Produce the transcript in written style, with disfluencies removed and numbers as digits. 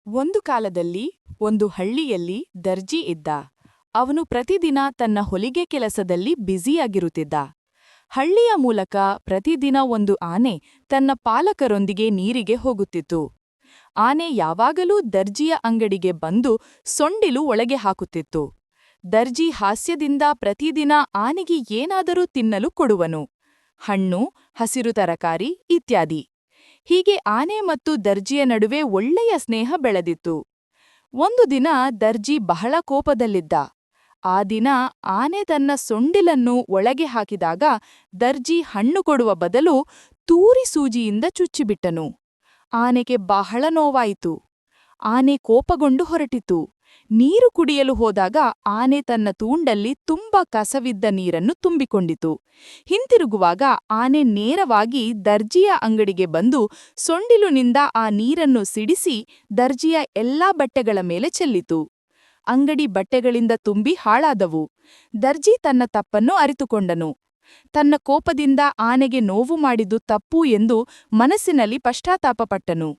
ಒಂದು ಕಾಲದಲ್ಲಿ ಒಂದು ಹಳ್ಳಿಯಲ್ಲಿ ದರ್ಜಿ ಇದ್ದ. ಅವನು ಪ್ರತಿದಿನ ತನ್ನ ಹೊಲಿಗೆ ಕೆಲಸದಲ್ಲಿ ಬ್ಯುಸಿಯಾಗಿರುತ್ತಿದ್ದ. ಹಳ್ಳಿಯ ಮೂಲಕ ಪ್ರತಿದಿನ ಒಂದು ಆನೆ ತನ್ನ ಪಾಲಕರೊಂದಿಗೆ ನೀರಿಗೆ ಹೋಗುತ್ತಿತ್ತು. ಆನೆ ಯಾವಾಗಲೂ ದರ್ಜಿಯ ಅಂಗಡಿಗೆ ಬಂದು ಸೊಂಡಿಲು ಒಳಗೆ ಹಾಕುತ್ತಿತ್ತು. ದರ್ಜಿ ಹಾಸ್ಯದಿಂದ ಪ್ರತಿದಿನ ಆನೆಗೆ ಏನಾದರೂ ತಿನ್ನಲು ಕೊಡುವನು. ಹಣ್ಣು, ಹಸಿರು ತರಕಾರಿ ಇತ್ಯಾದಿ. ಹೀಗೆ ಆನೆ ಮತ್ತು ದರ್ಜಿಯ ನಡುವೆ ಒಳ್ಳೆಯ ಸ್ನೇಹ ಬೆಳೆದಿತ್ತು. ಒಂದು ದಿನ ದರ್ಜಿ ಬಹಳ ಕೋಪದಲ್ಲಿದ್ದ. ಆ ದಿನ ಆನೆ ತನ್ನ ಸೊಂಡಿಲನ್ನು ಒಳಗೆ ಹಾಕಿದಾಗ ದರ್ಜಿ ಹಣ್ಣು ಕೊಡುವ ಬದಲು ತೂರಿ ಸೂಜಿಯಿಂದ ಚುಚ್ಚಿಬಿಟ್ಟನು. ಆನೆಗೆ ಬಹಳ ನೋವಾಯಿತು. ಆನೆ ಕೋಪಗೊಂಡು ಹೊರಟಿತು. ನೀರು ಕುಡಿಯಲು ಹೋದಾಗ ಆನೆ ತನ್ನ ತೂಂಡಲ್ಲಿ ತುಂಬ ಕಸವಿದ್ದ ನೀರನ್ನು ತುಂಬಿಕೊಂಡಿತು. ಹಿಂತಿರುಗುವಾಗ ಆನೆ ನೇರವಾಗಿ ದರ್ಜಿಯ ಅಂಗಡಿಗೆ ಬಂದು ಸೊಂಡಿಲಿನಿಂದ ಆ ನೀರನ್ನು ಸಿಡಿಸಿ ದರ್ಜಿಯ ಎಲ್ಲಾ ಬಟ್ಟೆಗಳ ಮೇಲೆ ಚೆಲ್ಲಿತು. ಅಂಗಡಿ ಬಟ್ಟೆಗಳಿಂದ ತುಂಬಿ ಹಾಳಾದವು. ದರ್ಜಿ ತನ್ನ ತಪ್ಪನ್ನು ಅರಿತುಕೊಂಡನು. ತನ್ನ ಕೋಪದಿಂದ ಆನೆಗೆ ನೋವು ಮಾಡಿದ್ದು ತಪ್ಪು ಎಂದು ಮನಸ್ಸಿನಲ್ಲಿ ಪಶ್ಚಾತ್ತಾಪಪಟ್ಟನು.